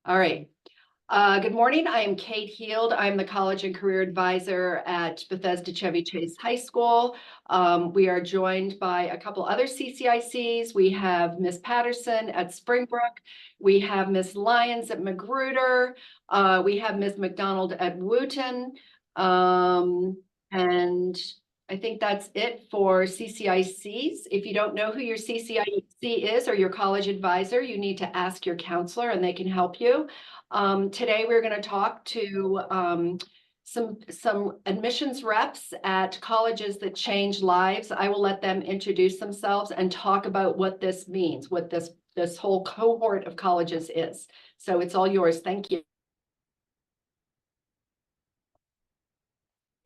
All right. Good morning. I am Kate Heald. I'm the College and Career Advisor at Bethesda Chevy Chase High School. We are joined by a couple other CCICs. We have Miss Patterson at Springbrook. We have Miss Lyons at Magruder. We have Miss McDonald at Wooten. And I think that's it for CCICs. If you don't know who your CCIC is or your college advisor, you need to ask your counselor and they can help you. Today we're going to talk to some admissions reps at colleges that change lives. I will let them introduce themselves and talk about what this means, what this whole cohort of colleges is. So it's all yours. Thank you.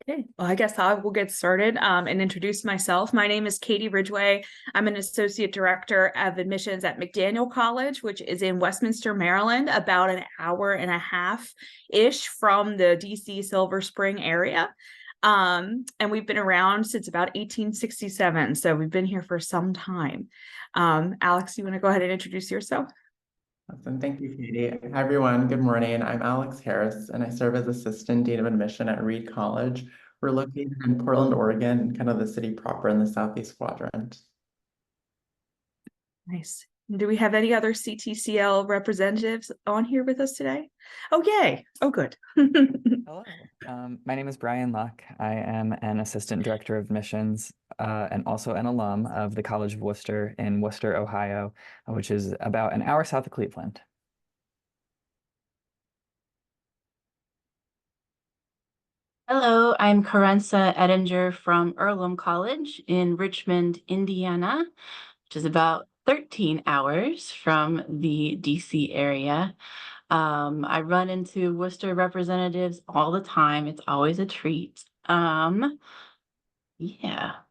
Okay, well, I guess I will get started and introduce myself. My name is Katie Ridgway. I'm an associate director of admissions at McDaniel College, which is in Westminster, Maryland, about an hour and a half-ish from the DC Silver Spring area. And we've been around since about 1867, so we've been here for some time. Alex, you want to go ahead and introduce yourself? Awesome. Thank you, Katie. Hi, everyone. Good morning. I'm Alex Harris, and I serve as Assistant Dean of Admission at Reed College. We're located in Portland, Oregon, kind of the city proper in the Southeast quadrant. Nice. Do we have any other CTCL representatives on here with us today? Oh, yay. Oh, good. Hello. My name is Brian Luck. I am an Assistant Director of Admissions and also an alum of the College of Worcester in Worcester, Ohio, which is about an hour south of Cleveland. Hello, I'm Karensa Edinger from Earlham College in Richmond, Indiana, which is about 13 hours from the DC area. I run into Worcester representatives all the time. It's always a treat. Yeah,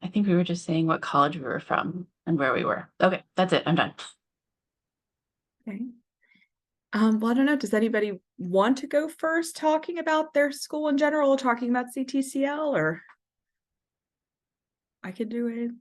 I think we were just saying what college we were from and where we were. Okay, that's it. I'm done. Okay. Well, I don't know. Does anybody want to go first talking about their school in general, or talking about CTCL, or I could do it.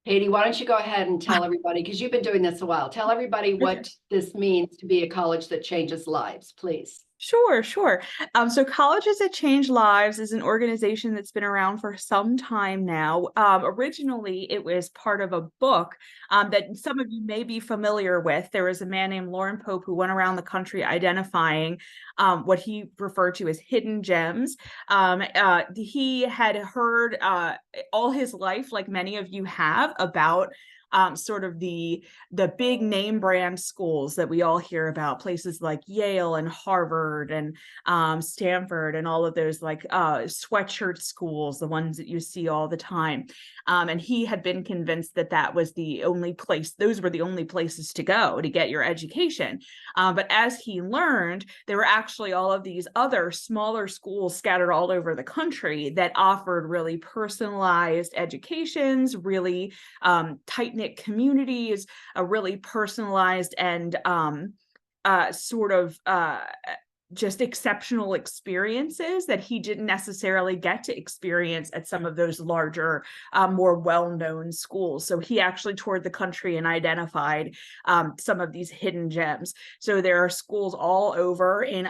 Katie, why don't you go ahead and tell everybody, because you've been doing this a while, tell everybody what this means to be a college that changes lives, please. Sure. So Colleges That Change Lives is an organization that's been around for some time now. Originally, it was part of a book that some of you may be familiar with. There was a man named Loren Pope who went around the country identifying what he referred to as hidden gems. He had heard all his life, like many of you have, about sort of the big name brand schools that we all hear about, places like Yale and Harvard and Stanford and all of those like sweatshirt schools, the ones that you see all the time. And he had been convinced that that was the only place, those were the only places to go to get your education. But as he learned, there were actually all of these other smaller schools scattered all over the country that offered really personalized educations, really tight-knit communities, a really personalized and just exceptional experiences that he didn't necessarily get to experience at some of those larger, more well-known schools. So he actually toured the country and identified some of these hidden gems. So there are schools all over, and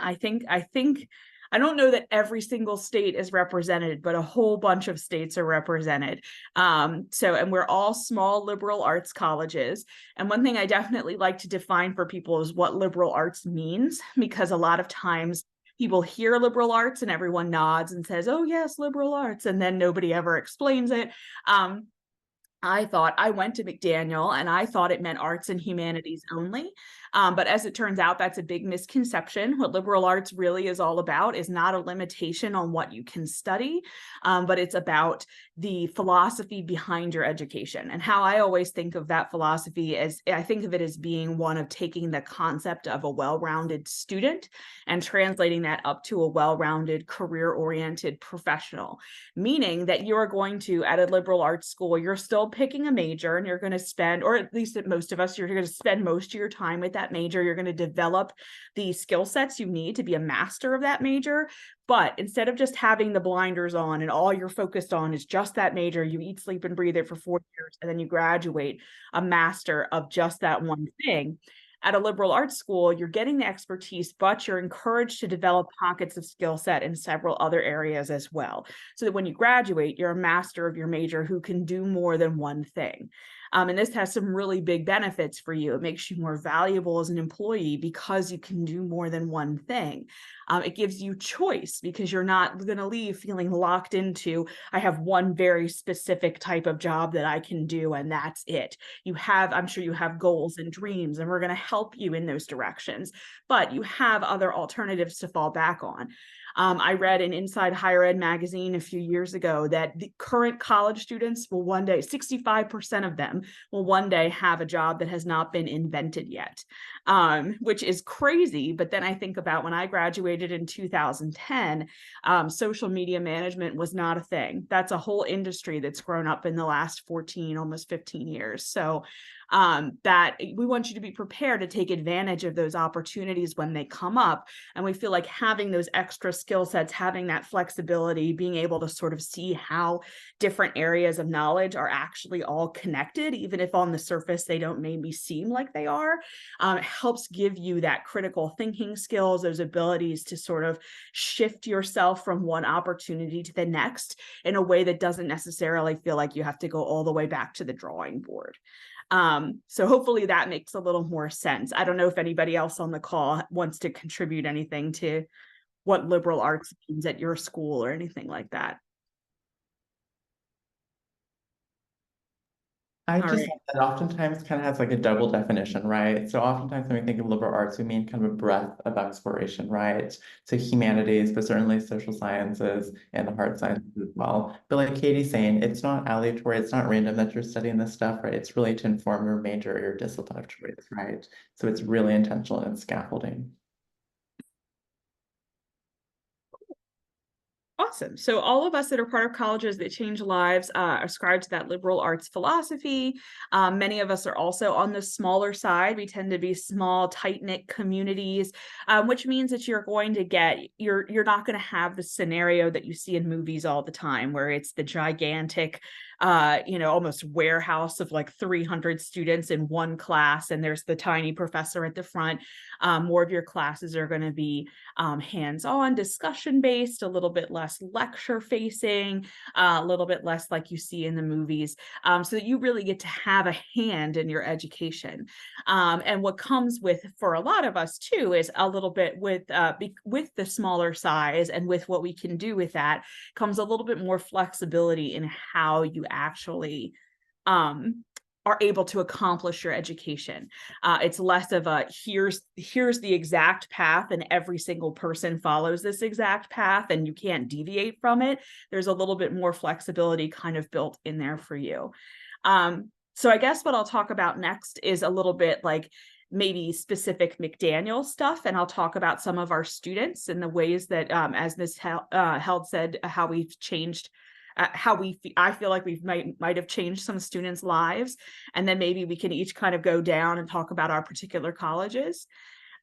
I don't know that every single state is represented, but a whole bunch of states are represented. And we're all small liberal arts colleges. And one thing I definitely like to define for people is what liberal arts means, because a lot of times people hear liberal arts and everyone nods and says, oh yes, liberal arts, and then nobody ever explains it. I went to McDaniel and I thought it meant arts and humanities only. But as it turns out, that's a big misconception. What liberal arts really is all about is not a limitation on what you can study, but it's about the philosophy behind your education. And how I always think of that philosophy is, I think of it as being one of taking the concept of a well-rounded student and translating that up to a well-rounded, career-oriented professional, meaning that you're going to, at a liberal arts school, you're still picking a major and you're going to spend, or at least at most of us, you're going to spend most of your time with that major. You're going to develop the skill sets you need to be a master of that major. But instead of just having the blinders on and all you're focused on is just that major, you eat, sleep, and breathe it for 4 years, and then you graduate a master of just that one thing. At a liberal arts school, you're getting the expertise, but you're encouraged to develop pockets of skill set in several other areas as well. So that when you graduate, you're a master of your major who can do more than one thing. And this has some really big benefits for you. It makes you more valuable as an employee because you can do more than one thing. It gives you choice because you're not going to leave feeling locked into, I have one very specific type of job that I can do, and that's it. I'm sure you have goals and dreams, and we're going to help you in those directions, but you have other alternatives to fall back on. I read in Inside Higher Ed magazine a few years ago that the current college students will one day, 65% of them will one day have a job that has not been invented yet, which is crazy. But then I think about when I graduated in 2010, social media management was not a thing. That's a whole industry that's grown up in the last 14, almost 15 years. So that we want you to be prepared to take advantage of those opportunities when they come up. And we feel like having those extra skill sets, having that flexibility, being able to sort of see how different areas of knowledge are actually all connected, even if on the surface they don't maybe seem like they are, helps give you that critical thinking skills, those abilities to sort of shift yourself from one opportunity to the next in a way that doesn't necessarily feel like you have to go all the way back to the drawing board. So hopefully that makes a little more sense. I don't know if anybody else on the call wants to contribute anything to what liberal arts means at your school or anything like that. I All just right. think that oftentimes kind of has like a double definition, right? So oftentimes when we think of liberal arts, we mean kind of a breadth of exploration, right? So humanities, but certainly social sciences and the hard sciences as well. But like Katie's saying, it's not aleatory, it's not random that you're studying this stuff, right? It's really to inform your major or your discipline of choice, right? So it's really intentional and scaffolding. Awesome. So all of us that are part of colleges that change lives ascribe to that liberal arts philosophy. Many of us are also on the smaller side. We tend to be small, tight-knit communities, which means that you're going to get, you're not going to have the scenario that you see in movies all the time, where it's the gigantic, almost warehouse of like 300 students in one class, and there's the tiny professor at the front. More of your classes are going to be hands-on, discussion-based, a little bit less lecture-facing, a little bit less like you see in the movies, so that you really get to have a hand in your education. And what comes with, for a lot of us too, is a little bit with the smaller size and with what we can do with that comes a little bit more flexibility in how you actually are able to accomplish your education. It's less of a here's the exact path and every single person follows this exact path and you can't deviate from it. There's a little bit more flexibility kind of built in there for you. So I guess what I'll talk about next is a little bit like maybe specific McDaniel stuff, and I'll talk about some of our students and the ways that, as Ms. Held said, how we've changed, I feel like we might have changed some students' lives, and then maybe we can each kind of go down and talk about our particular colleges.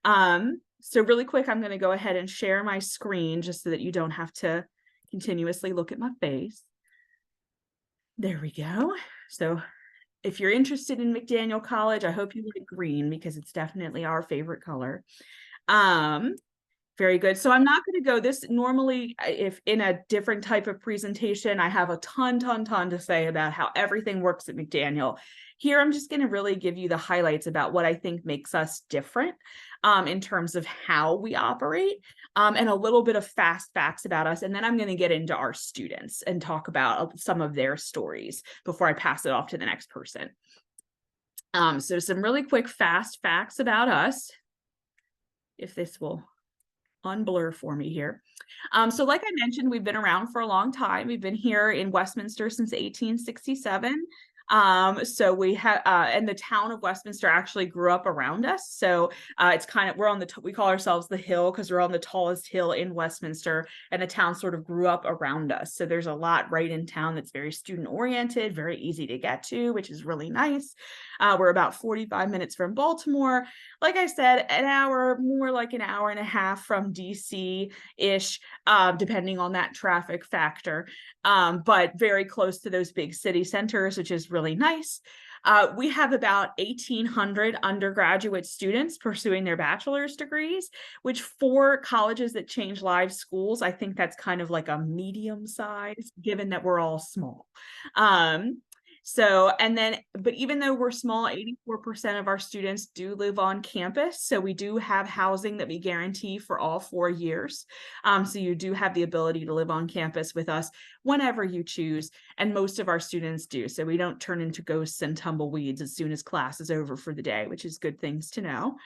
So really quick, I'm going to go ahead and share my screen just so that you don't have to continuously look at my face. There we go. So if you're interested in McDaniel College, I hope you like green because it's definitely our favorite color. Very good. So I'm not going to go this normally, if in a different type of presentation, I have a ton to say about how everything works at McDaniel. Here, I'm just going to really give you the highlights about what I think makes us different in terms of how we operate, and a little bit of fast facts about us. And then I'm going to get into our students and talk about some of their stories before I pass it off to the next person. So some really quick fast facts about us, if this will unblur for me here. So like I mentioned, we've been around for a long time. We've been here in Westminster since 1867. So we have, and the town of Westminster actually grew up around us. So it's kind of, we call ourselves the Hill because we're on the tallest hill in Westminster, and the town sort of grew up around us. So there's a lot right in town that's very student oriented, very easy to get to, which is really nice. We're about 45 minutes from Baltimore. Like I said, an hour, more like an hour and a half from DC-ish, depending on that traffic factor, but very close to those big city centers, which is really nice. We have about 1,800 undergraduate students pursuing their bachelor's degrees, which for colleges that change lives schools, I think that's kind of like a medium size, given that we're all small. But even though we're small, 84% of our students do live on campus. So we do have housing that we guarantee for all 4 years. So you do have the ability to live on campus with us whenever you choose. And most of our students do. So we don't turn into ghosts and tumbleweeds as soon as class is over for the day, which is good things to know.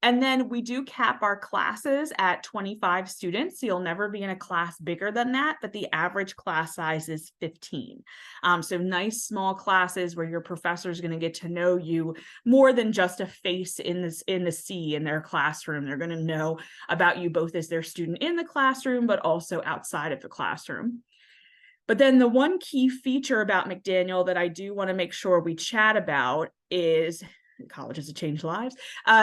And then we do cap our classes at 25 students. So you'll never be in a class bigger than that, but the average class size is 15. So nice small classes where your professor is going to get to know you more than just a face in the sea in their classroom. They're going to know about you both as their student in the classroom, but also outside of the classroom. But then the one key feature about McDaniel that I do want to make sure we chat about is colleges that change lives,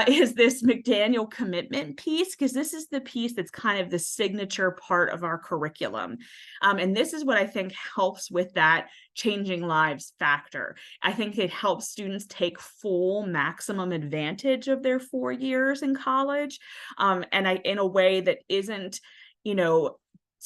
is this McDaniel commitment piece, because this is the piece that's kind of the signature part of our curriculum. And this is what I think helps with that changing lives factor. I think it helps students take full maximum advantage of their 4 years in college, in a way that isn't,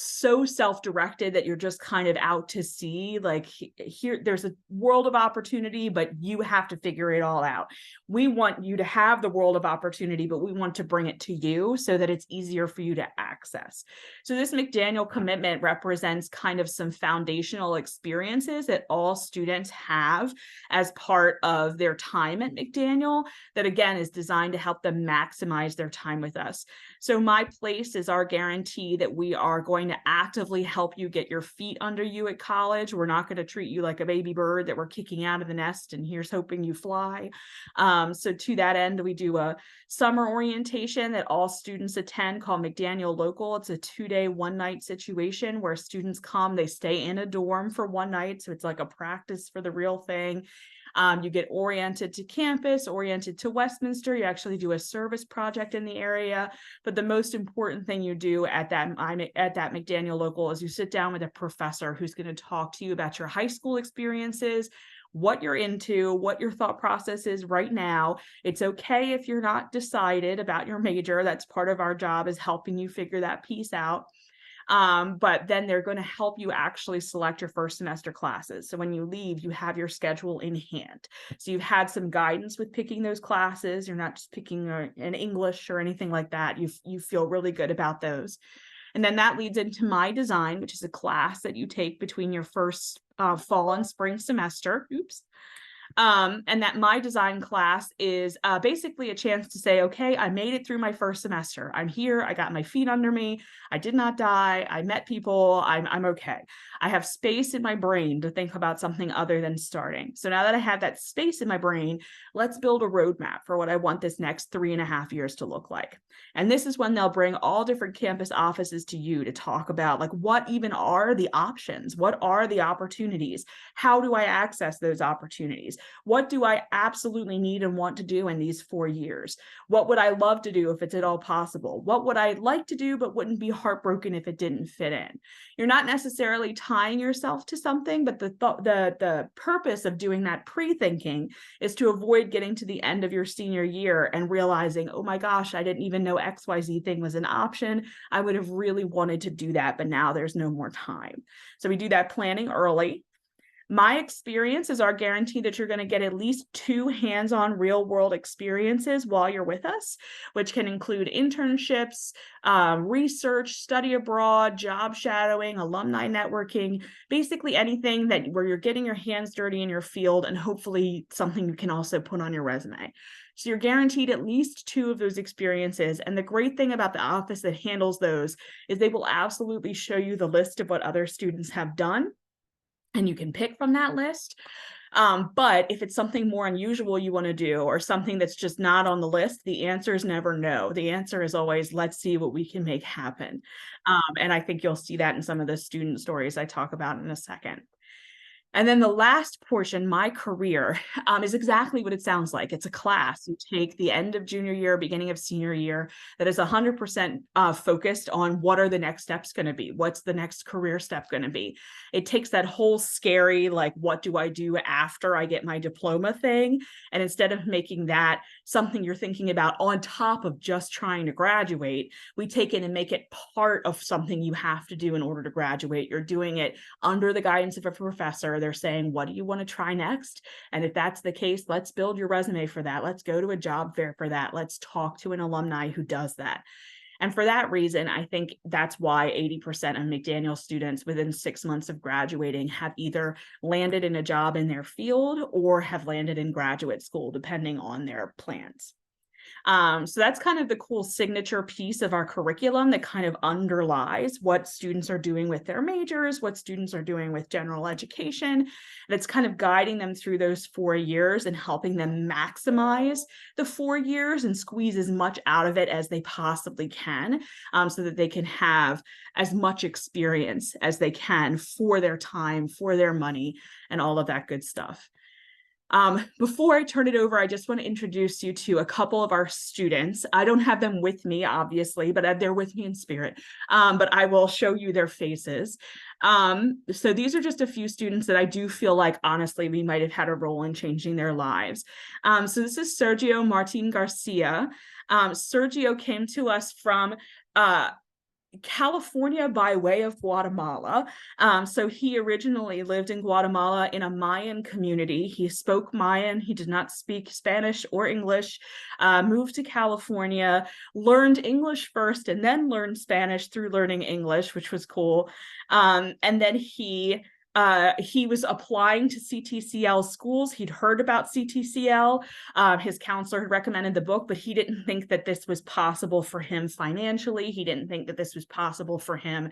so self-directed that you're just kind of out to sea, like here there's a world of opportunity, but you have to figure it all out. We want you to have the world of opportunity, but we want to bring it to you so that it's easier for you to access. So this McDaniel commitment represents kind of some foundational experiences that all students have as part of their time at McDaniel that again is designed to help them maximize their time with us. So My Place is our guarantee that we are going to actively help you get your feet under you at college. We're not going to treat you like a baby bird that we're kicking out of the nest and here's hoping you fly. So to that end, we do a summer orientation that all students attend called McDaniel Local. It's a 2-day, 1-night situation where students come, they stay in a dorm for 1 night. So it's like a practice for the real thing. You get oriented to campus, oriented to Westminster. You actually do a service project in the area. But the most important thing you do at that McDaniel Local is you sit down with a professor who's going to talk to you about your high school experiences, what you're into, what your thought process is right now. It's okay if you're not decided about your major. That's part of our job, is helping you figure that piece out. But then they're going to help you actually select your first semester classes. So when you leave, you have your schedule in hand. So you've had some guidance with picking those classes. You're not just picking an English or anything like that. You feel really good about those. And then that leads into My Design, which is a class that you take between your first fall and spring semester. And that My Design class is basically a chance to say, okay, I made it through my first semester. I'm here. I got my feet under me. I did not die. I met people. I'm okay. I have space in my brain to think about something other than starting. So now that I have that space in my brain, let's build a roadmap for what I want this next 3.5 years to look like. And this is when they'll bring all different campus offices to you to talk about, like, what even are the options? What are the opportunities? How do I access those opportunities? What do I absolutely need and want to do in these 4 years? What would I love to do if it's at all possible? What would I like to do but wouldn't be heartbroken if it didn't fit in? You're not necessarily tying yourself to something, but the purpose of doing that pre-thinking is to avoid getting to the end of your senior year and realizing, oh my gosh, I didn't even know XYZ thing was an option. I would have really wanted to do that, but now there's no more time. So we do that planning early. My Experience is our guarantee that you're going to get at least 2 hands-on real-world experiences while you're with us, which can include internships, research, study abroad, job shadowing, alumni networking, basically anything where you're getting your hands dirty in your field and hopefully something you can also put on your resume. So you're guaranteed at least 2 of those experiences. And the great thing about the office that handles those is they will absolutely show you the list of what other students have done, and you can pick from that list. But if it's something more unusual you want to do, or something that's just not on the list, the answer is never no. The answer is always, let's see what we can make happen. And I think you'll see that in some of the student stories I talk about in a second. And then the last portion, my career, is exactly what it sounds like. It's a class you take the end of junior year, beginning of senior year, that is 100% focused on what are the next steps going to be? What's the next career step going to be? It takes that whole scary, like, what do I do after I get my diploma thing? And instead of making that something you're thinking about on top of just trying to graduate, we take it and make it part of something you have to do in order to graduate. You're doing it under the guidance of a professor. They're saying, what do you want to try next? And if that's the case, let's build your resume for that. Let's go to a job fair for that. Let's talk to an alumni who does that. And for that reason, I think that's why 80% of McDaniel students within 6 months of graduating have either landed in a job in their field or have landed in graduate school, depending on their plans. So that's kind of the cool signature piece of our curriculum that kind of underlies what students are doing with their majors, what students are doing with general education. That's kind of guiding them through those 4 years and helping them maximize the 4 years and squeeze as much out of it as they possibly can, so that they can have as much experience as they can for their time, for their money, and all of that good stuff. Before I turn it over, I just want to introduce you to a couple of our students. I don't have them with me, obviously, but they're with me in spirit. But I will show you their faces. So these are just a few students that I do feel like, honestly, we might have had a role in changing their lives. So this is Sergio Martin Garcia. Sergio came to us from California by way of Guatemala. So he originally lived in Guatemala in a Mayan community. He spoke Mayan. He did not speak Spanish or English. Moved to California, learned English first, and then learned Spanish through learning English, which was cool. And then he was applying to CTCL schools. He'd heard about CTCL. His counselor had recommended the book, but he didn't think that this was possible for him financially. He didn't think that this was possible for him.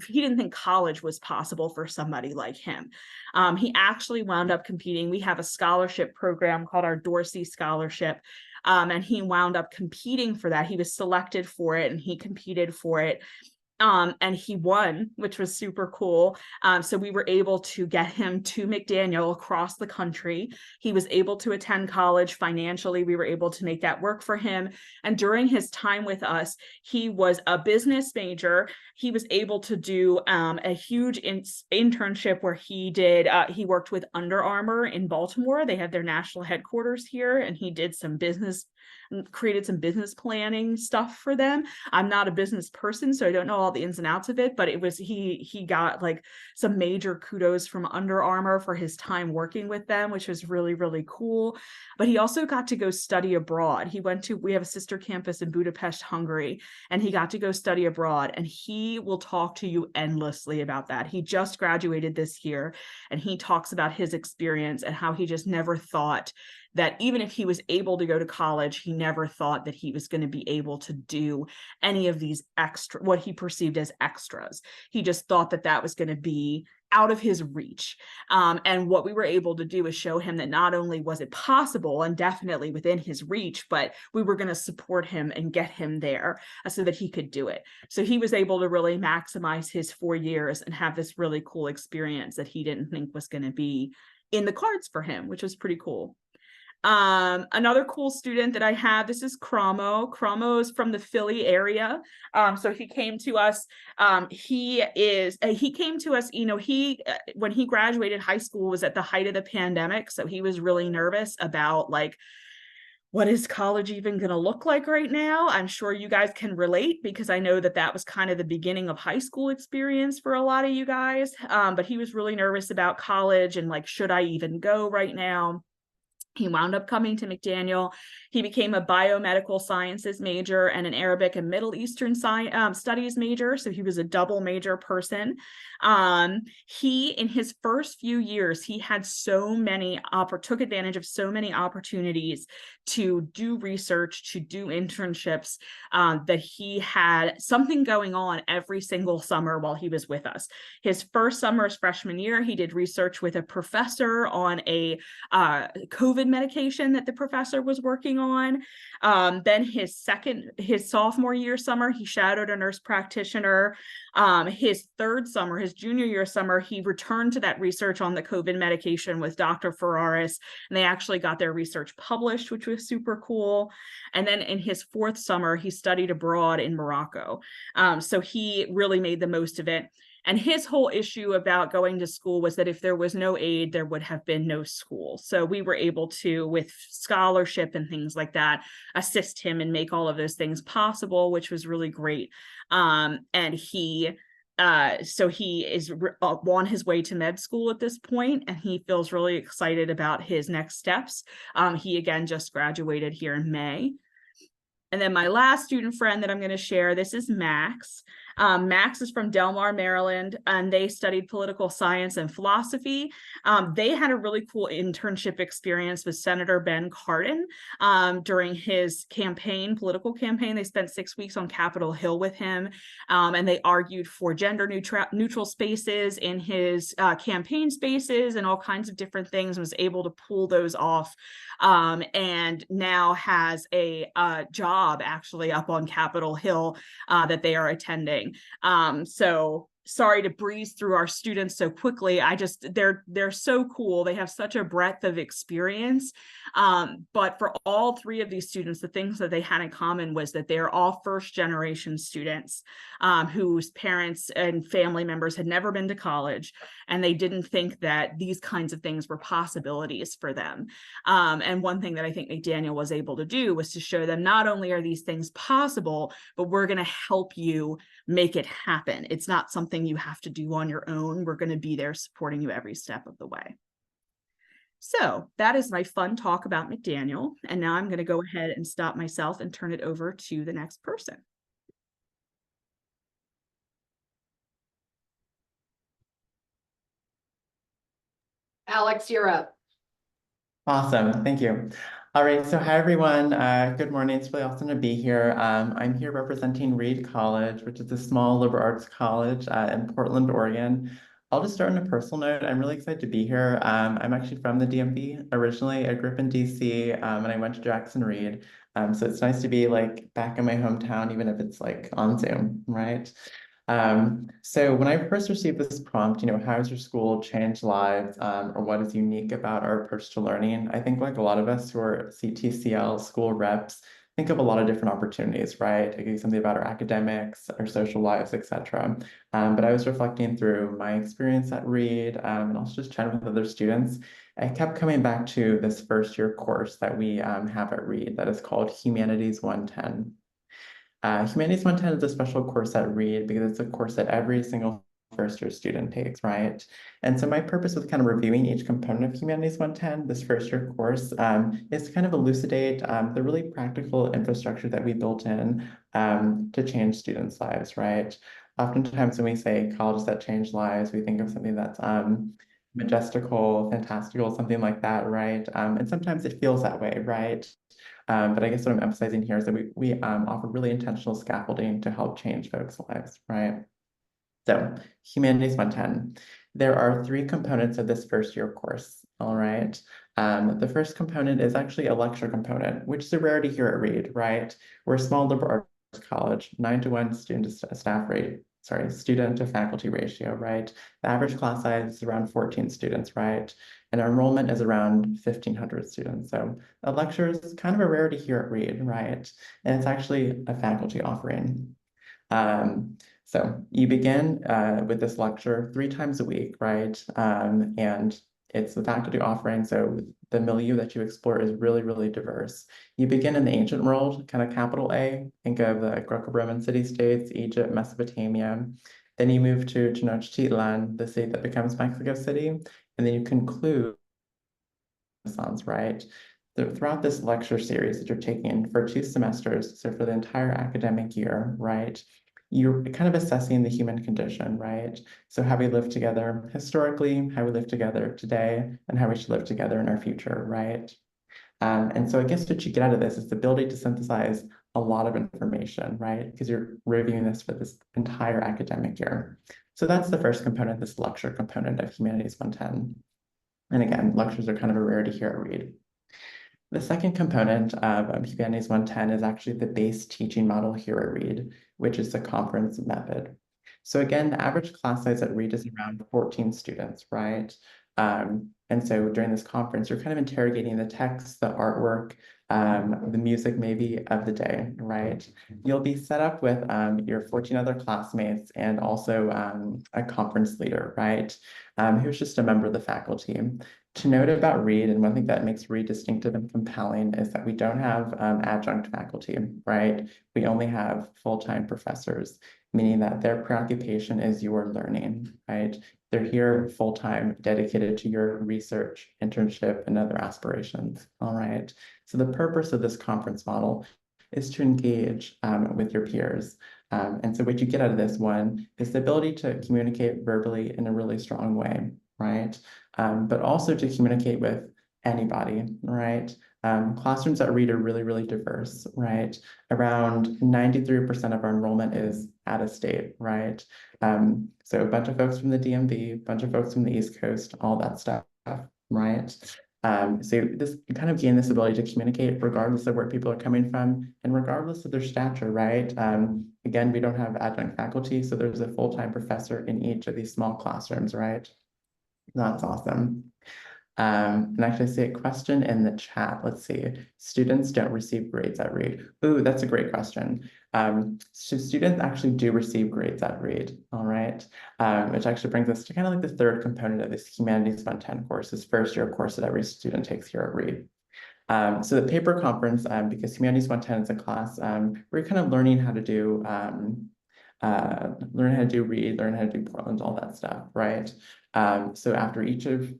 He didn't think college was possible for somebody like him. He actually wound up competing. We have a scholarship program called our Dorsey Scholarship. And he wound up competing for that. He was selected for it and he competed for it. And he won, which was super cool. So we were able to get him to McDaniel across the country. He was able to attend college financially. We were able to make that work for him. And during his time with us, he was a business major. He was able to do a huge internship where he worked with Under Armour in Baltimore. They have their national headquarters here, and he did created some business planning stuff for them. I'm not a business person, so I don't know all the ins and outs of it, but he got like some major kudos from Under Armour for his time working with them, which was really, really cool. But he also got to go study abroad. We have a sister campus in Budapest, Hungary, and he got to go study abroad, and he will talk to you endlessly about that. He just graduated this year, and he talks about his experience and how he just never thought that even if he was able to go to college, he never thought that he was going to be able to do any of these what he perceived as extras. He just thought that that was going to be out of his reach. And what we were able to do is show him that not only was it possible and definitely within his reach, but we were going to support him and get him there so that he could do it. So he was able to really maximize his 4 years and have this really cool experience that he didn't think was going to be in the cards for him, which was pretty cool. Another cool student that I have, this is Cramo. Cramo is from the Philly area. So he came to us. He came to us, when he graduated high school was at the height of the pandemic. So he was really nervous about like, what is college even going to look like right now? I'm sure you guys can relate because I know that was kind of the beginning of high school experience for a lot of you guys. But he was really nervous about college and like, should I even go right now? He wound up coming to McDaniel. He became a biomedical sciences major and an Arabic and Middle Eastern studies major. So he was a double major person. In his first few years, he had took advantage of so many opportunities to do research, to do internships, that he had something going on every single summer while he was with us. His first summer as freshman year, he did research with a professor on a COVID COVID medication that the professor was working on. Then his sophomore year summer, he shadowed a nurse practitioner. His third summer, his junior year summer, he returned to that research on the COVID medication with Dr. Ferraris, and they actually got their research published, which was super cool. And then in his fourth summer, he studied abroad in Morocco. So he really made the most of it. And his whole issue about going to school was that if there was no aid, there would have been no school. So we were able to, with scholarship and things like that, assist him and make all of those things possible, which was really great. And so he is on his way to med school at this point, and he feels really excited about his next steps. He again just graduated here in May. And then my last student friend that I'm going to share, this is Max. Max is from Del Mar, Maryland, and they studied political science and philosophy. They had a really cool internship experience with Senator Ben Cardin during his political campaign. They spent 6 weeks on Capitol Hill with him, and they argued for gender neutral spaces in his campaign spaces and all kinds of different things, and was able to pull those off. And now has a job actually up on Capitol Hill that they are attending. So sorry to breeze through our students so quickly. They're so cool. They have such a breadth of experience. But for all three of these students, the things that they had in common was that they're all first generation students whose parents and family members had never been to college, and they didn't think that these kinds of things were possibilities for them. And one thing that I think McDaniel was able to do was to show them not only are these things possible, but we're going to help you make it happen. It's not something you have to do on your own. We're going to be there supporting you every step of the way. So that is my fun talk about McDaniel. And now I'm going to go ahead and stop myself and turn it over to the next person. Alex, you're up. Awesome, thank you. All right, so hi everyone. Good morning. It's really awesome to be here. I'm here representing Reed College, which is a small liberal arts college in Portland, Oregon. I'll just start on a personal note. I'm really excited to be here. I'm actually from the DMV originally. I grew up in DC and I went to Jackson Reed. So it's nice to be like back in my hometown, even if it's like on Zoom, right? So when I first received this prompt, how has your school changed lives, or what is unique about our approach to learning? I think like a lot of us who are CTCL school reps think of a lot of different opportunities, right? It could be something about our academics, our social lives, etc. But I was reflecting through my experience at Reed, and also just chatting with other students. I kept coming back to this first year course that we have at Reed that is called Humanities 110. Humanities 110 is a special course at Reed because it's a course that every single first year student takes, right? And so my purpose with kind of reviewing each component of Humanities 110, this first year course, is to kind of elucidate the really practical infrastructure that we built in to change students' lives, right? Oftentimes when we say colleges that change lives, we think of something that's majestical, fantastical, something like that, right? And sometimes it feels that way, right? But I guess what I'm emphasizing here is that we offer really intentional scaffolding to help change folks' lives, right? So Humanities 110. There are 3 components of this first year course, all right? The first component is actually a lecture component, which is a rarity here at Reed, right? We're a small liberal arts college, 9-to-1 student to faculty ratio, right? The average class size is around 14 students, right? And our enrollment is around 1,500 students. So a lecture is kind of a rarity here at Reed, right? And it's actually a faculty offering. So you begin with this lecture 3 times a week, right? And it's the faculty offering, so the milieu that you explore is really, really diverse. You begin in the ancient world, kind of capital A, think of the Greco-Roman city-states, Egypt, Mesopotamia. Then you move to Tenochtitlan, the city that becomes Mexico City, and then you conclude Renaissance, right? Throughout this lecture series that you're taking for 2 semesters, so for the entire academic year, right? You're kind of assessing the human condition, right? So how we live together historically, how we live together today, and how we should live together in our future, right? And so I guess what you get out of this is the ability to synthesize a lot of information, right? Because you're reviewing this for this entire academic year. So that's the first component, this lecture component of Humanities 110. And again, lectures are kind of a rarity here at Reed. The second component of Humanities 110 is actually the base teaching model here at Reed, which is the conference method. So again, the average class size at Reed is around 14 students, right? And so during this conference, you're kind of interrogating the text, the artwork, the music maybe of the day, right? You'll be set up with your 14 other classmates and also a conference leader, right? Who's just a member of the faculty. To note about Reed, and one thing that makes Reed distinctive and compelling is that we don't have adjunct faculty, right? We only have full-time professors, meaning that their preoccupation is your learning, right? They're here full-time, dedicated to your research, internship, and other aspirations, all right? So the purpose of this conference model is to engage with your peers. And so what you get out of this one is the ability to communicate verbally in a really strong way, right? But also to communicate with anybody, right? Classrooms at Reed are really, really diverse, right? Around 93% of our enrollment is out of state, right? So a bunch of folks from the DMV, a bunch of folks from the East Coast, all that stuff, right? So this you kind of gain this ability to communicate regardless of where people are coming from and regardless of their stature, right? Again, we don't have adjunct faculty, so there's a full-time professor in each of these small classrooms, right? That's awesome. And actually I see a question in the chat. Let's see. Students don't receive grades at Reed. Ooh, that's a great question. So students actually do receive grades at Reed, all right? Which actually brings us to kind of like the third component of this Humanities 110 course, this first year course that every student takes here at Reed. So the paper conference, because Humanities 110 is a class, we're kind of learning how to do Reed, learn how to do Portland, all that stuff, right? So after each of,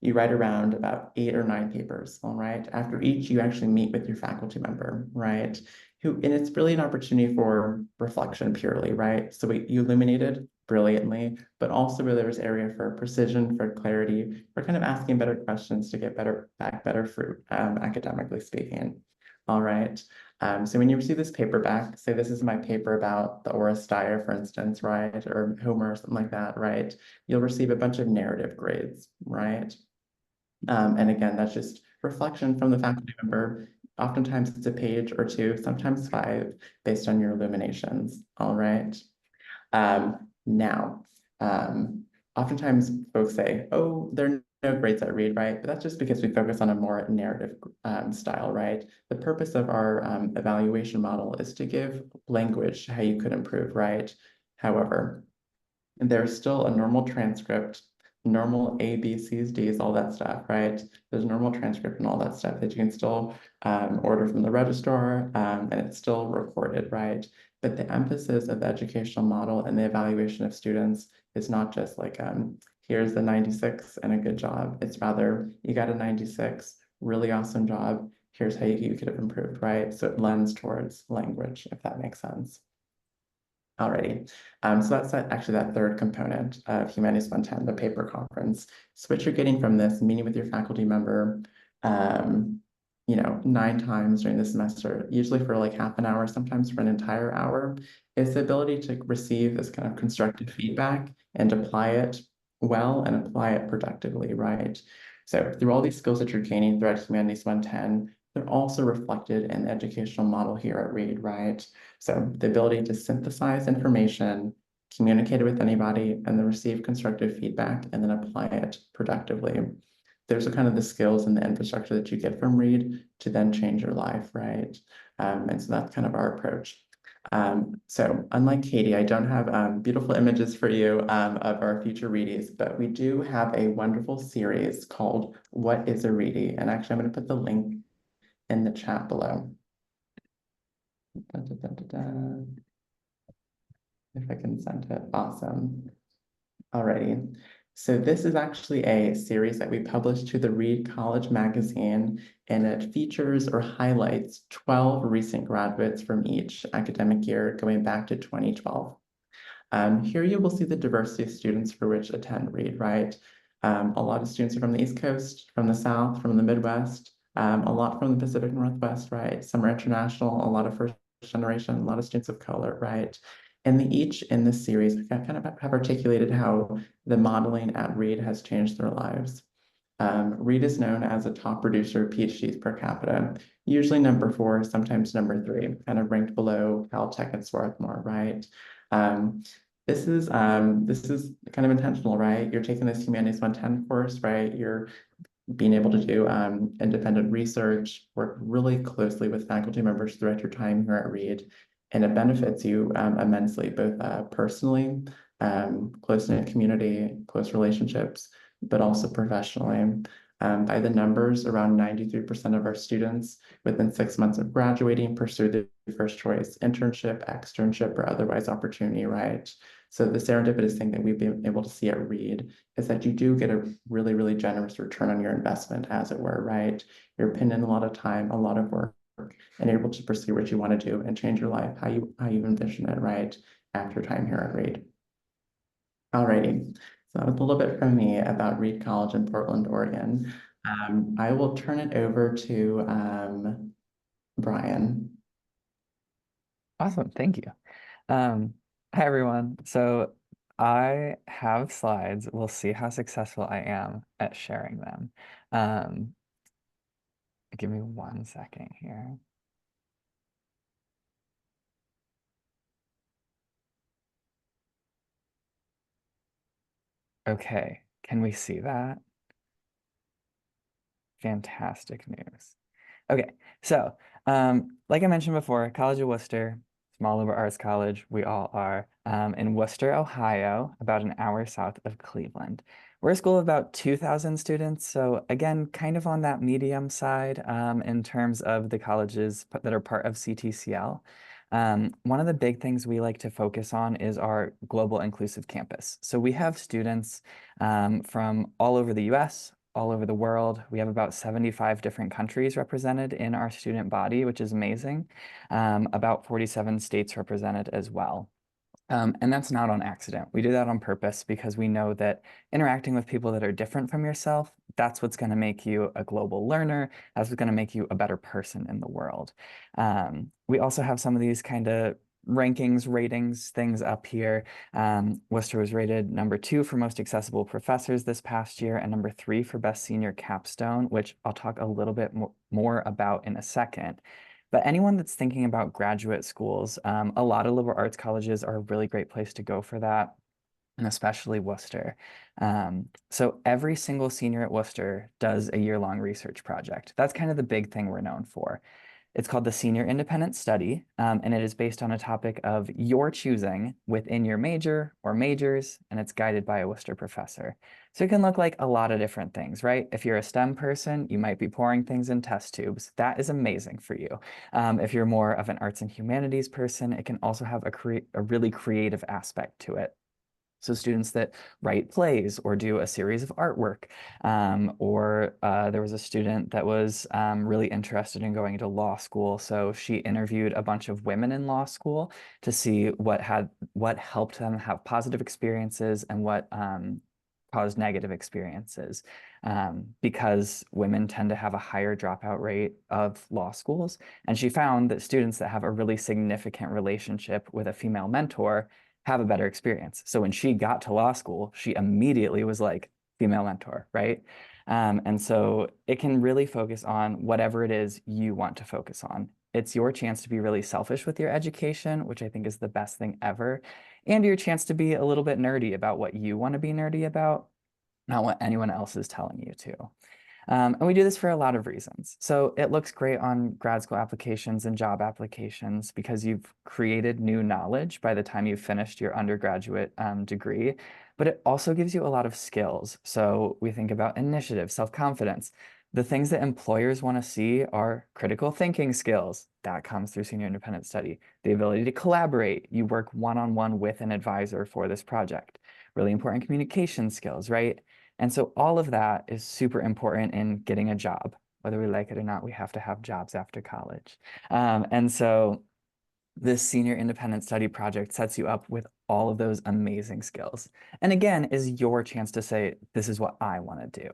you write around about 8 or 9 papers, all right? After each, you actually meet with your faculty member, right? And it's really an opportunity for reflection purely, right? So you illuminated brilliantly, but also where there's area for precision, for clarity, for kind of asking better questions to get better fruit, academically speaking. All right. So when you receive this paper back, say this is my paper about the Oresteia, for instance, right? Or Homer or something like that, right? You'll receive a bunch of narrative grades, right? And again, that's just reflection from the faculty member. Oftentimes it's a page or 2, sometimes 5, based on your illuminations, all right? Now, oftentimes folks say, oh, there are no grades at Reed, right? But that's just because we focus on a more narrative style, right? The purpose of our evaluation model is to give language how you could improve, right? However, there's still a normal transcript, normal A, B, C's, D's, all that stuff, right? There's normal transcript and all that stuff that you can still order from the registrar, and it's still recorded, right? But the emphasis of the educational model and the evaluation of students is not just like, here's the 96 and a good job. It's rather, you got a 96, really awesome job. Here's how you could have improved, right? So it lends towards language, if that makes sense. Alrighty, so that's actually that third component of Humanities 110, the paper conference. So what you're getting from this, meeting with your faculty member, 9 times during the semester, usually for like half an hour, sometimes for an entire hour, is the ability to receive this kind of constructive feedback and apply it well and apply it productively, right? So through all these skills that you're gaining throughout Humanities 110, they're also reflected in the educational model here at Reed, right? So the ability to synthesize information, communicate it with anybody, and then receive constructive feedback and then apply it productively. Those are kind of the skills and the infrastructure that you get from Reed to then change your life, right? And so that's kind of our approach. So unlike Katie, I don't have beautiful images for you of our future Reedies, but we do have a wonderful series called What is a Reedie? And actually, I'm going to put the link in the chat below. If I can send it, awesome. Alrighty, so this is actually a series that we published to the Reed College magazine, and it features or highlights 12 recent graduates from each academic year going back to 2012. Here you will see the diversity of students for which attend Reed, right? A lot of students are from the East Coast, from the South, from the Midwest, a lot from the Pacific Northwest, right? Some are international, a lot of first generation, a lot of students of color, right? And each in this series kind of have articulated how the modeling at Reed has changed their lives. Reed is known as a top producer of PhDs per capita, usually number 4, sometimes number 3, kind of ranked below Caltech and Swarthmore, right? This is kind of intentional, right? You're taking this Humanities 110 course, right? You're being able to do independent research, work really closely with faculty members throughout your time here at Reed, and it benefits you immensely, both personally, close-knit community, close relationships, but also professionally. By the numbers, around 93% of our students within 6 months of graduating pursue the first choice internship, externship, or otherwise opportunity, right? So the serendipitous thing that we've been able to see at Reed is that you do get a really, really generous return on your investment, as it were, right? You're putting in a lot of time, a lot of work, and you're able to pursue what you want to do and change your life, how you envision it, right, after time here at Reed. Alrighty, so that was a little bit from me about Reed College in Portland, Oregon. I will turn it over to Brian. Awesome, thank you. Hi everyone. So I have slides. We'll see how successful I am at sharing them. Give me 1 second here. Okay, can we see that? Fantastic news. Okay, so like I mentioned before, College of Worcester, small liberal arts college, we all are, in Worcester, Ohio, about an hour south of Cleveland. We're a school of about 2,000 students, so again, kind of on that medium side in terms of the colleges that are part of CTCL. One of the big things we like to focus on is our global inclusive campus. So we have students from all over the US, all over the world. We have about 75 different countries represented in our student body, which is amazing. About 47 states represented as well. And that's not on accident. We do that on purpose because we know that interacting with people that are different from yourself, that's what's going to make you a global learner. That's what's going to make you a better person in the world. We also have some of these kind of rankings, ratings, things up here. Worcester was rated number 2 for most accessible professors this past year and number 3 for best senior capstone, which I'll talk a little bit more about in a second. But anyone that's thinking about graduate schools, a lot of liberal arts colleges are a really great place to go for that, and especially Worcester. So every single senior at Worcester does a year-long research project. That's kind of the big thing we're known for. It's called the Senior Independent Study, and it is based on a topic of your choosing within your major or majors, and it's guided by a Worcester professor. So it can look like a lot of different things, right? If you're a STEM person, you might be pouring things in test tubes. That is amazing for you. If you're more of an arts and humanities person, it can also have a really creative aspect to it. So students that write plays or do a series of artwork, or there was a student that was really interested in going to law school. So she interviewed a bunch of women in law school to see what helped them have positive experiences and what caused negative experiences, because women tend to have a higher dropout rate of law schools. And she found that students that have a really significant relationship with a female mentor have a better experience. So when she got to law school, she immediately was like, female mentor, right? And so it can really focus on whatever it is you want to focus on. It's your chance to be really selfish with your education, which I think is the best thing ever, and your chance to be a little bit nerdy about what you want to be nerdy about, not what anyone else is telling you to. And we do this for a lot of reasons. So it looks great on grad school applications and job applications because you've created new knowledge by the time you've finished your undergraduate degree, but it also gives you a lot of skills. So we think about initiative, self-confidence. The things that employers want to see are critical thinking skills. That comes through Senior Independent Study. The ability to collaborate. You work one-on-one with an advisor for this project. Really important communication skills, right? And so all of that is super important in getting a job. Whether we like it or not, we have to have jobs after college. And so this Senior Independent Study project sets you up with all of those amazing skills. And again, is your chance to say, this is what I want to do.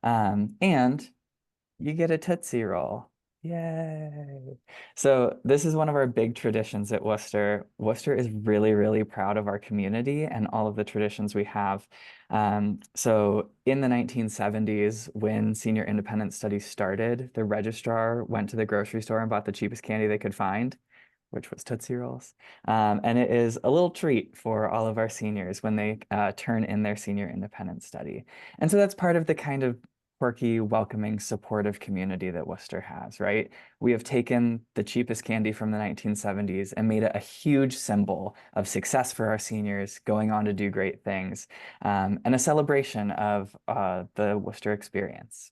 And you get a Tootsie Roll. Yay. So this is one of our big traditions at Worcester. Worcester is really, really proud of our community and all of the traditions we have. So in the 1970s, when Senior Independent Studies started, the registrar went to the grocery store and bought the cheapest candy they could find, which was Tootsie Rolls. And it is a little treat for all of our seniors when they turn in their Senior Independent Study. And so that's part of the kind of quirky, welcoming, supportive community that Worcester has, right? We have taken the cheapest candy from the 1970s and made it a huge symbol of success for our seniors going on to do great things, and a celebration of the Worcester experience.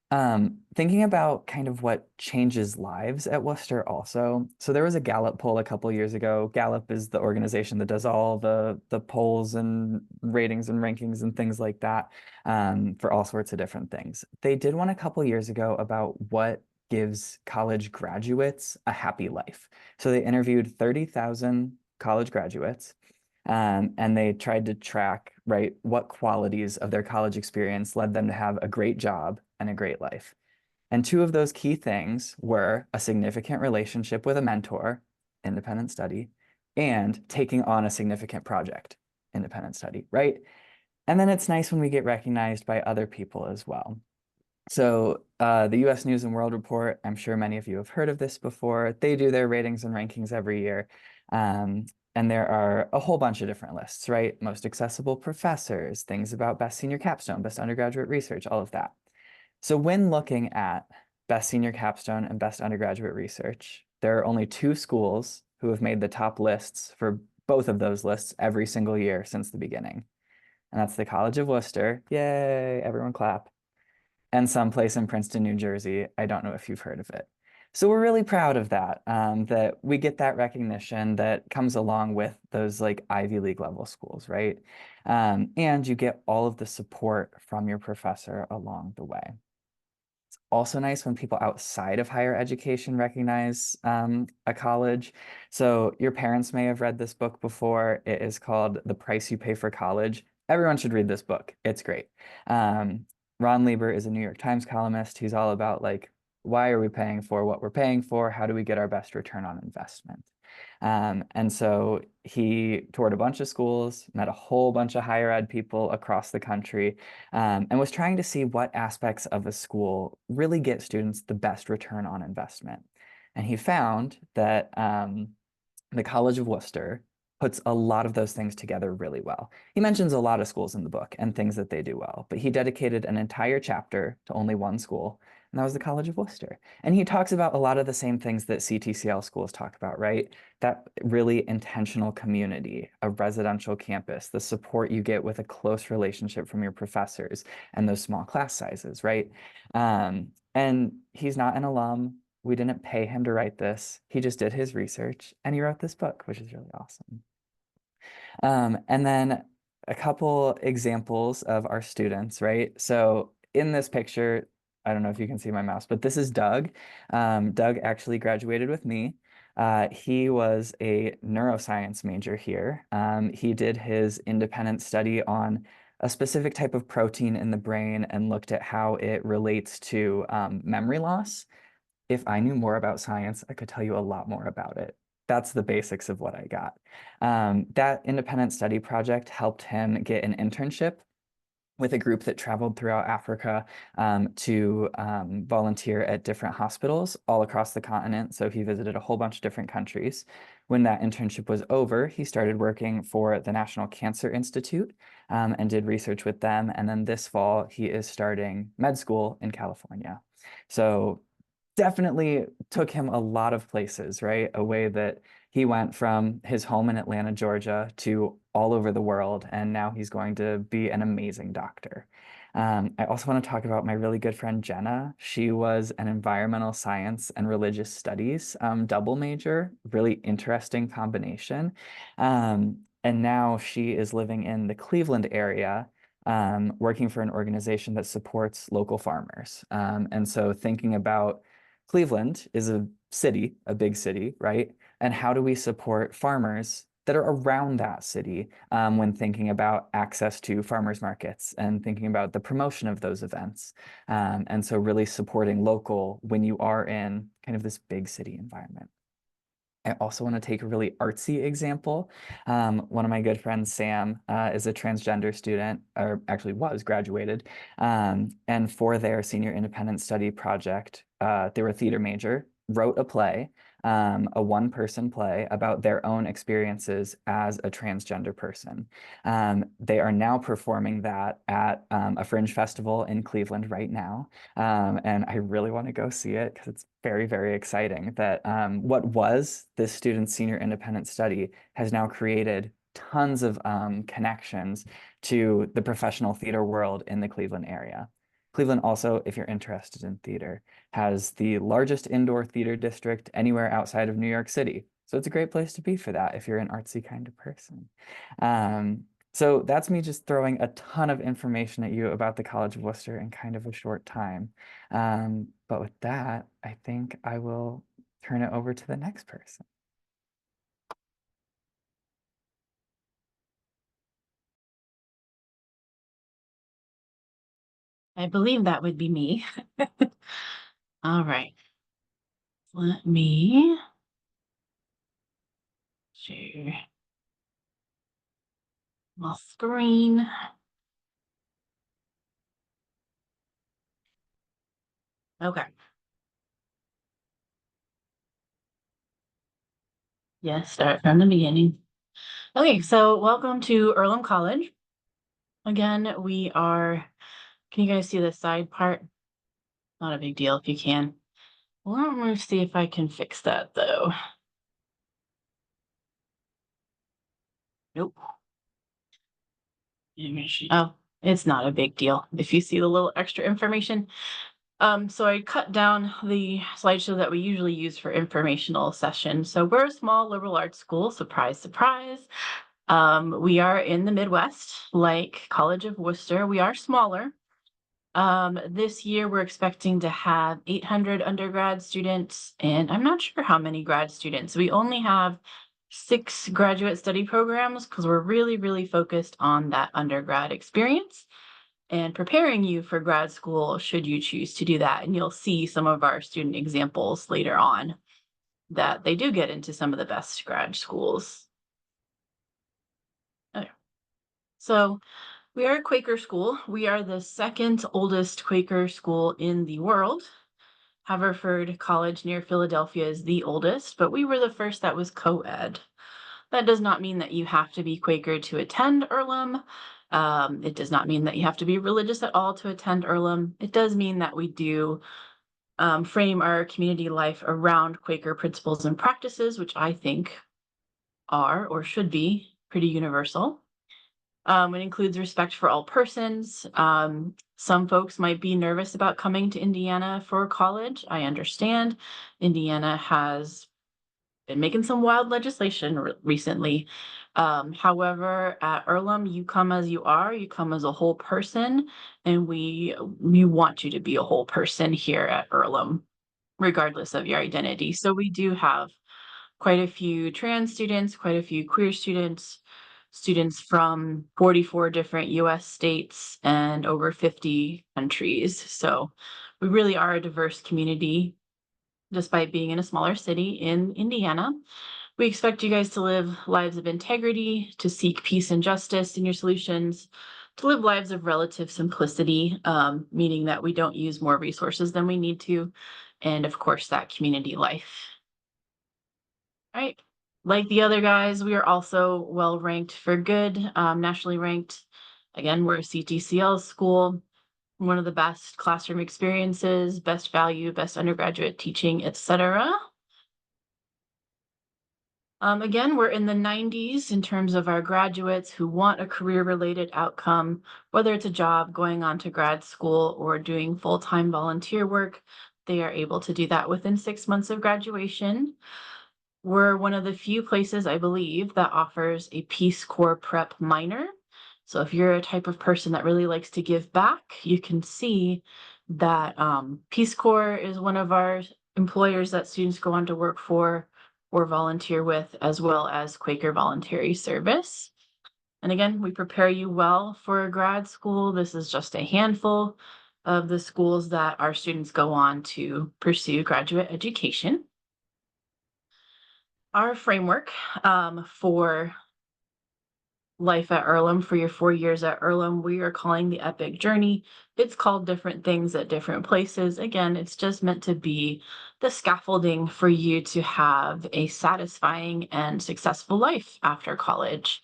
Thinking about kind of what changes lives at Worcester also. So there was a Gallup poll a couple years ago. Gallup is the organization that does all the polls and ratings and rankings and things like that, for all sorts of different things. They did one a couple years ago about what gives college graduates a happy life. So they interviewed 30,000 college graduates, and they tried to track, right, what qualities of their college experience led them to have a great job and a great life. And two of those key things were a significant relationship with a mentor, independent study, and taking on a significant project, independent study, right? And then it's nice when we get recognized by other people as well. So the US News and World Report, I'm sure many of you have heard of this before. They do their ratings and rankings every year. And there are a whole bunch of different lists, right? Most accessible professors, things about best senior capstone, best undergraduate research, all of that. So when looking at best senior capstone and best undergraduate research, there are only two schools who have made the top lists for both of those lists every single year since the beginning. And that's the College of Worcester. Yay, everyone clap. And someplace in Princeton, New Jersey. I don't know if you've heard of it. So we're really proud of that, that we get that recognition that comes along with those like Ivy League level schools, right? And you get all of the support from your professor along the way. It's also nice when people outside of higher education recognize a college. So your parents may have read this book before. It is called The Price You Pay for College. Everyone should read this book. It's great. Ron Lieber is a New York Times columnist. He's all about like, why are we paying for what we're paying for? How do we get our best return on investment? And so he toured a bunch of schools, met a whole bunch of higher ed people across the country, and was trying to see what aspects of a school really get students the best return on investment. And he found that the College of Worcester puts a lot of those things together really well. He mentions a lot of schools in the book and things that they do well, but he dedicated an entire chapter to only one school, and that was the College of Worcester. And he talks about a lot of the same things that CTCL schools talk about, right? That really intentional community, a residential campus, the support you get with a close relationship from your professors, and those small class sizes, right? And he's not an alum. We didn't pay him to write this. He just did his research and he wrote this book, which is really awesome. And then a couple examples of our students, right? So in this picture, I don't know if you can see my mouse, but this is Doug. Doug actually graduated with me. He was a neuroscience major here. He did his independent study on a specific type of protein in the brain and looked at how it relates to memory loss. If I knew more about science, I could tell you a lot more about it. That's the basics of what I got. That independent study project helped him get an internship with a group that traveled throughout Africa to volunteer at different hospitals all across the continent. So he visited a whole bunch of different countries. When that internship was over, he started working for the National Cancer Institute and did research with them. And then this fall, he is starting med school in California. So definitely took him a lot of places, right? A way that he went from his home in Atlanta, Georgia to all over the world. And now he's going to be an amazing doctor. I also want to talk about my really good friend, Jenna. She was an environmental science and religious studies double major, really interesting combination. And now she is living in the Cleveland area, working for an organization that supports local farmers. And so thinking about Cleveland is a city, a big city, right? And how do we support farmers that are around that city when thinking about access to farmers markets and thinking about the promotion of those events. And so really supporting local when you are in kind of this big city environment. I also want to take a really artsy example. One of my good friends, Sam, is a transgender student, or actually was graduated. And for their senior independent study project, they were a theater major, wrote a play, a one-person play about their own experiences as a transgender person. They are now performing that at a fringe festival in Cleveland right now. And I really want to go see it because it's very, very exciting that what was this student's senior independent study has now created tons of connections to the professional theater world in the Cleveland area. Cleveland also, if you're interested in theater, has the largest indoor theater district anywhere outside of New York City. So it's a great place to be for that if you're an artsy kind of person. So that's me just throwing a ton of information at you about the College of Wooster in kind of a short time. But with that, I think I will turn it over to the next person. I believe that would be me. All right. Let me share my screen. Okay. Yes, start from the beginning. Okay, so welcome to Earlham College. Again, we are, can you guys see the side part? Not a big deal if you can. Let me see if I can fix that though. Nope. Oh, it's not a big deal if you see the little extra information. So I cut down the slideshow that we usually use for informational sessions. So we're a small liberal arts school, surprise, surprise. We are in the Midwest, like College of Wooster. We are smaller. This year we're expecting to have 800 undergrad students, and I'm not sure how many grad students. We only have 6 graduate study programs because we're really, really focused on that undergrad experience and preparing you for grad school should you choose to do that. And you'll see some of our student examples later on that they do get into some of the best grad schools. Okay. So we are a Quaker school. We are the second oldest Quaker school in the world. Haverford College near Philadelphia is the oldest, but we were the first that was co-ed. That does not mean that you have to be Quaker to attend Earlham. It does not mean that you have to be religious at all to attend Earlham. It does mean that we do frame our community life around Quaker principles and practices, which I think are or should be pretty universal. It includes respect for all persons. Some folks might be nervous about coming to Indiana for college. I understand. Indiana has been making some wild legislation recently. However, at Earlham, you come as you are, you come as a whole person, and we want you to be a whole person here at Earlham, regardless of your identity. So we do have quite a few trans students, quite a few queer students, students from 44 different US states and over 50 countries. So we really are a diverse community, despite being in a smaller city in Indiana. We expect you guys to live lives of integrity, to seek peace and justice in your solutions, to live lives of relative simplicity, meaning that we don't use more resources than we need to, and of course, that community life. All right. Like the other guys, we are also well ranked for good, nationally ranked. Again, we're a CTCL school, one of the best classroom experiences, best value, best undergraduate teaching, etc. Again, we're in the 90s in terms of our graduates who want a career-related outcome, whether it's a job, going on to grad school, or doing full-time volunteer work. They are able to do that within 6 months of graduation. We're one of the few places, I believe, that offers a Peace Corps prep minor. So if you're a type of person that really likes to give back, you can see that Peace Corps is one of our employers that students go on to work for. or volunteer with, as well as Quaker Voluntary Service. And again, we prepare you well for grad school. This is just a handful of the schools that our students go on to pursue graduate education. Our framework for life at Earlham, for your 4 years at Earlham, we are calling the Epic Journey. It's called different things at different places. Again, it's just meant to be the scaffolding for you to have a satisfying and successful life after college.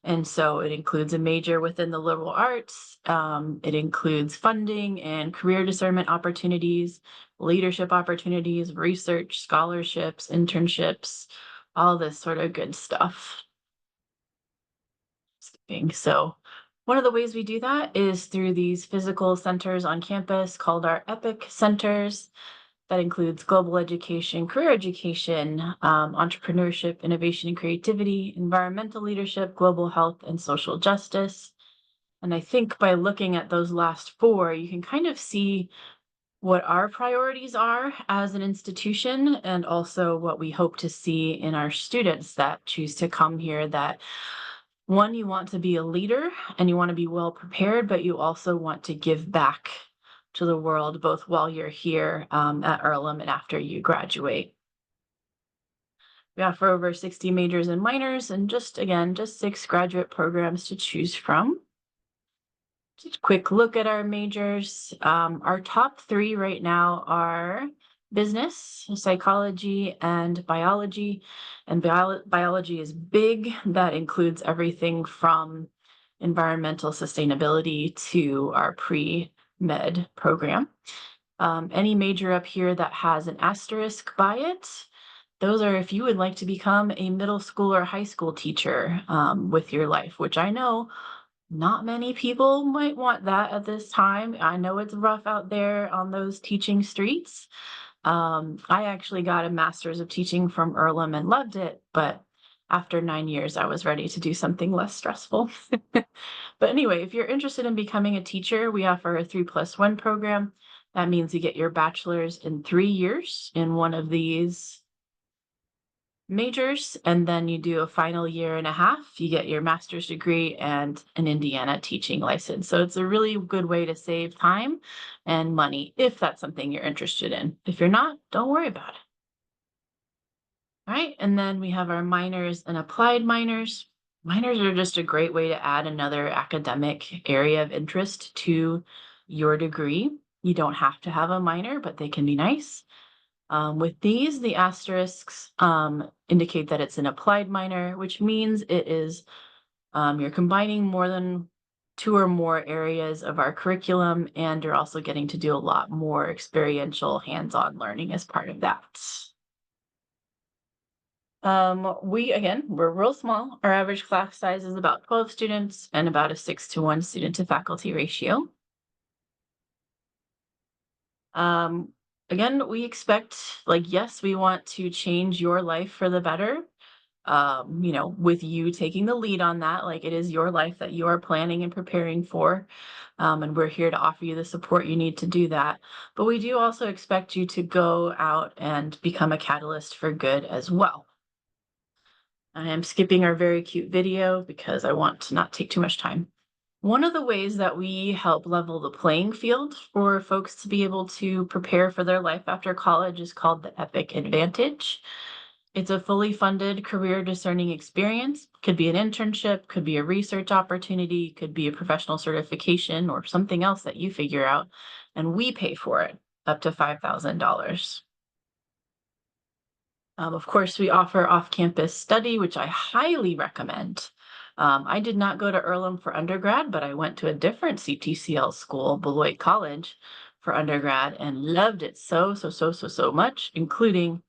And so it includes a major within the liberal arts. It includes funding and career discernment opportunities, leadership opportunities, research, scholarships, internships, all this sort of good stuff. So one of the ways we do that is through these physical centers on campus called our EPIC centers. That includes global education, career education, entrepreneurship, innovation and creativity, environmental leadership, global health, and social justice. And I think by looking at those last 4, you can kind of see what our priorities are as an institution, and also what we hope to see in our students that choose to come here. That one, you want to be a leader and you want to be well prepared, but you also want to give back to the world, both while you're here at Earlham and after you graduate. We offer over 60 majors and minors, and just 6 graduate programs to choose from. Just a quick look at our majors. Our top 3 right now are business, psychology, and biology. And biology is big. That includes everything from environmental sustainability to our pre-med program. Any major up here that has an asterisk by it, those are if you would like to become a middle school or high school teacher with your life, which I know not many people might want that at this time. I know it's rough out there on those teaching streets. I actually got a master's of teaching from Earlham and loved it, but after 9 years, I was ready to do something less stressful. But anyway, if you're interested in becoming a teacher, we offer a 3+1 program. That means you get your bachelor's in 3 years in one of these majors, and then you do a final 1.5 years. You get your master's degree and an Indiana teaching license. So it's a really good way to save time and money if that's something you're interested in. If you're not, don't worry about it. All right, and then we have our minors and applied minors. Minors are just a great way to add another academic area of interest to your degree. You don't have to have a minor, but they can be nice. With these, the asterisks indicate that it's an applied minor, which means it is you're combining more than 2 or more areas of our curriculum, and you're also getting to do a lot more experiential hands-on learning as part of that. We're real small. Our average class size is about 12 students and about a 6-to-1 student to faculty ratio. Again, we expect, yes, we want to change your life for the better. With you taking the lead on that, it is your life that you are planning and preparing for. And we're here to offer you the support you need to do that. But we do also expect you to go out and become a catalyst for good as well. I am skipping our very cute video because I want to not take too much time. One of the ways that we help level the playing field for folks to be able to prepare for their life after college is called the EPIC Advantage. It's a fully funded career discerning experience. Could be an internship, could be a research opportunity, could be a professional certification or something else that you figure out, and we pay for it up to $5,000. Of course, we offer off-campus study, which I highly recommend. I did not go to Earlham for undergrad, but I went to a different CTCL school, Beloit College, for undergrad and loved it so much, including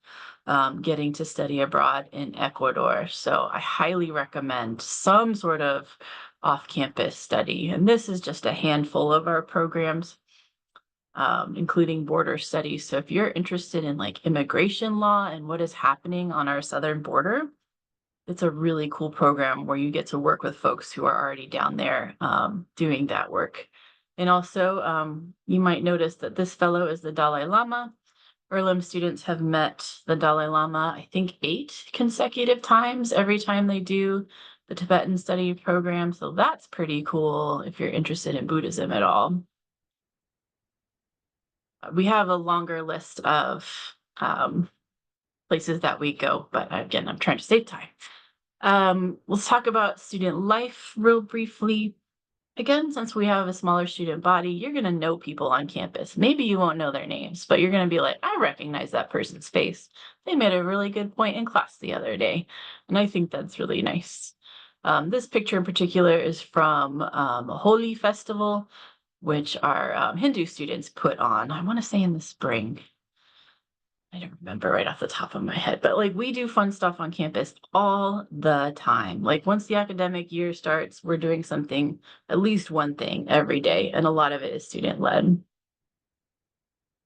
getting to study abroad in Ecuador. So I highly recommend some sort of off-campus study. And this is just a handful of our programs, including border studies. So if you're interested in immigration law and what is happening on our southern border, it's a really cool program where you get to work with folks who are already down there doing that work. And also, you might notice that this fellow is the Dalai Lama Earlham students have met the Dalai Lama, I think 8 consecutive times every time they do the Tibetan study program. So that's pretty cool if you're interested in Buddhism at all. We have a longer list of places that we go, but again, I'm trying to save time. Let's talk about student life real briefly. Again, since we have a smaller student body, you're going to know people on campus. Maybe you won't know their names, but you're going to be like, I recognize that person's face. They made a really good point in class the other day. And I think that's really nice. This picture in particular is from a Holi festival, which our Hindu students put on, I want to say in the spring. I don't remember right off the top of my head, but like we do fun stuff on campus all the time. Like once the academic year starts, we're doing something, at least one thing every day, and a lot of it is student led.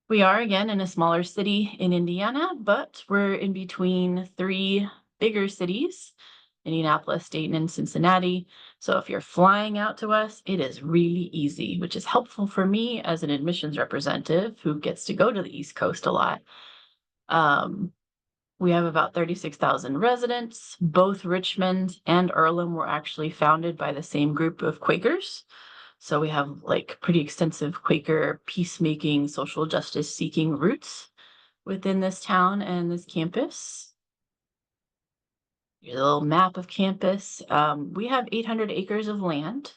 We are again in a smaller city in Indiana, but we're in between 3 bigger cities, Indianapolis, Dayton, and Cincinnati. So if you're flying out to us, it is really easy, which is helpful for me as an admissions representative who gets to go to the East Coast a lot. We have about 36,000 residents. Both Richmond and Earlham were actually founded by the same group of Quakers. So we have like pretty extensive Quaker peacemaking, social justice seeking roots within this town and this campus. Here's a little map of campus. We have 800 acres of land.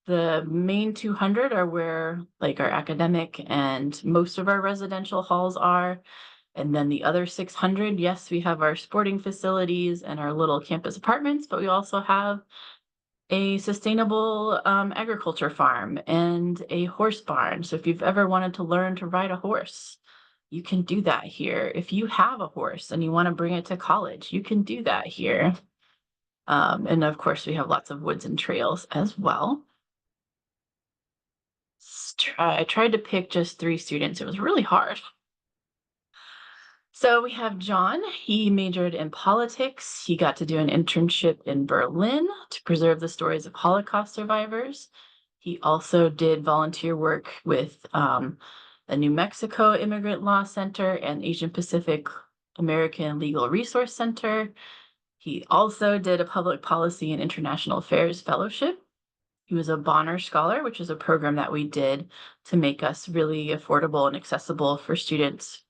The main 200 are where like our academic and most of our residential halls are. And then the other 600, yes, we have our sporting facilities and our little campus apartments, but we also have a sustainable agriculture farm and a horse barn. So if you've ever wanted to learn to ride a horse, you can do that here. If you have a horse and you want to bring it to college, you can do that here. And of course, we have lots of woods and trails as well. I tried to pick just 3 students. It was really hard. So we have John. He majored in politics. He got to do an internship in Berlin to preserve the stories of Holocaust survivors. He also did volunteer work with the New Mexico Immigrant Law Center and Asian Pacific American Legal Resource Center. He also did a public policy and international affairs fellowship. He was a Bonner Scholar, which is a program that we did to make us really affordable and accessible for students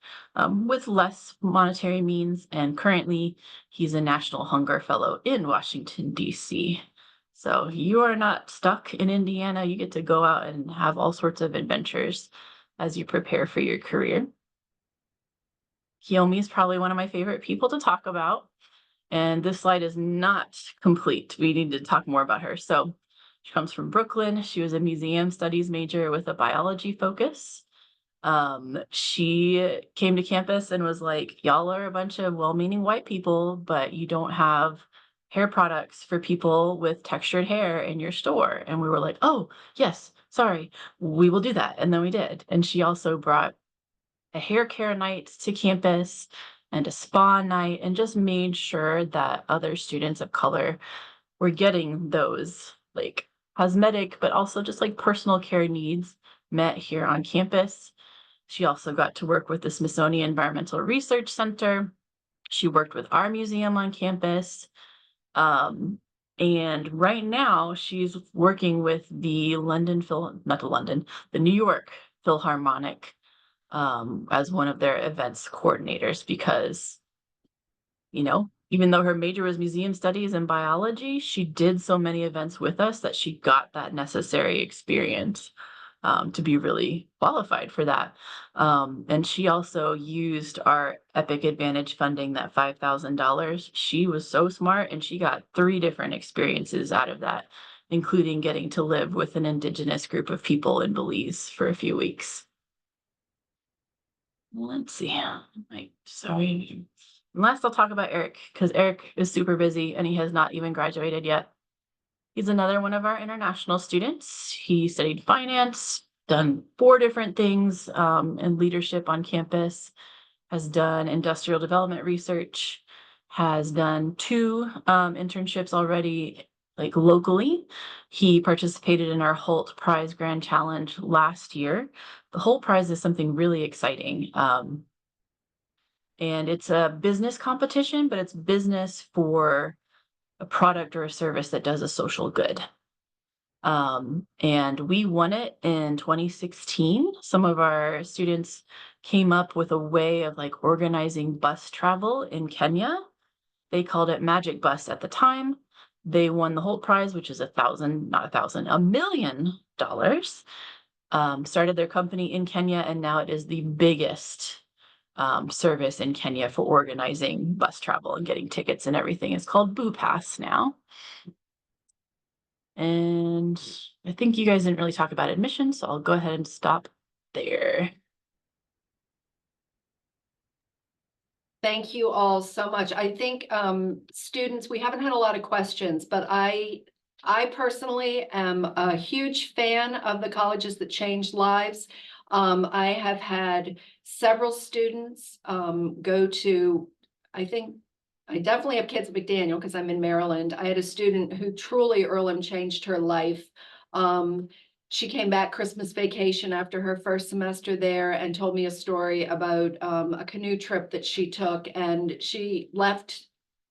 with less monetary means. And currently, he's a National Hunger Fellow in Washington, D.C. So you are not stuck in Indiana. You get to go out and have all sorts of adventures as you prepare for your career. Kiyomi is probably one of my favorite people to talk about. And this slide is not complete. We need to talk more about her. So she comes from Brooklyn. She was a museum studies major with a biology focus. She came to campus and was like, y'all are a bunch of well-meaning white people, but you don't have hair products for people with textured hair in your store. And we were like, oh, yes, sorry, we will do that. And then we did. And she also brought a hair care night to campus and a spa night and just made sure that other students of color were getting those like cosmetic, but also just like personal care needs met here on campus. She also got to work with the Smithsonian Environmental Research Center. She worked with our museum on campus. And right now she's working with the New York Philharmonic as one of their events coordinators because, you know, even though her major was museum studies and biology, she did so many events with us that she got that necessary experience to be really qualified for that. And she also used our Epic Advantage funding, that $5,000. She was so smart and she got 3 different experiences out of that, including getting to live with an indigenous group of people in Belize for a few weeks. Let's see. Sorry. Last, I'll talk about Eric because Eric is super busy and he has not even graduated yet. He's another one of our international students. He studied finance, done 4 different things in leadership on campus, has done industrial development research, has done 2 internships already, like locally. He participated in our Holt Prize Grand Challenge last year. The Holt Prize is something really exciting. And it's a business competition, but it's business for a product or a service that does a social good. And we won it in 2016. Some of our students came up with a way of like organizing bus travel in Kenya. They called it Magic Bus at the time. They won the whole prize, which is $1 million. Started their company in Kenya, and now it is the biggest service in Kenya for organizing bus travel and getting tickets and everything. It's called Boo Pass now. And I think you guys didn't really talk about admissions, so I'll go ahead and stop there. Thank you all so much. I think students, we haven't had a lot of questions, but I personally am a huge fan of the colleges that change lives. I have had several students go to, I think, I definitely have kids at McDaniel because I'm in Maryland. I had a student who truly Earlham changed her life. She came back Christmas vacation after her first semester there and told me a story about a canoe trip that she took, and she left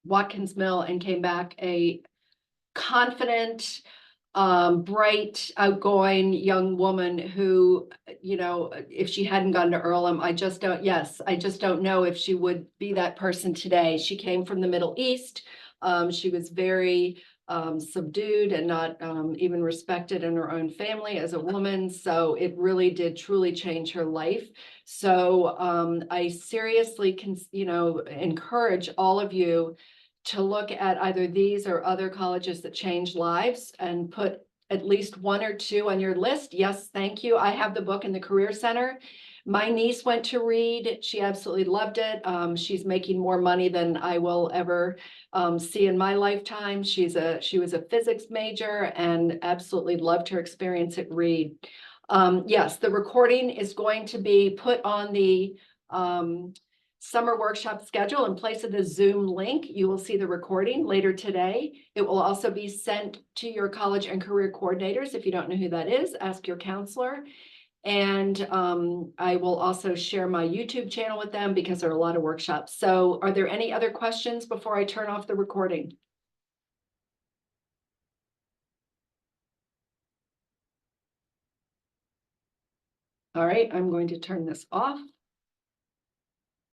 Watkins Mill and came back a confident, bright, outgoing young woman who, you know, if she hadn't gone to Earlham, I just don't know if she would be that person today. She came from the Middle East. She was very subdued and not even respected in her own family as a woman. So it really did truly change her life. So I seriously can, encourage all of you to look at either these or other colleges that change lives and put at least one or two on your list. Yes, thank you. I have the book in the Career Center. My niece went to Reed. She absolutely loved it. She's making more money than I will ever see in my lifetime. She was a physics major and absolutely loved her experience at Reed. Yes, the recording is going to be put on the summer workshop schedule in place of the Zoom link. You will see the recording later today. It will also be sent to your college and career coordinators. If you don't know who that is, ask your counselor. And I will also share my YouTube channel with them because there are a lot of workshops. So are there any other questions before I turn off the recording? All right, I'm going to turn this off.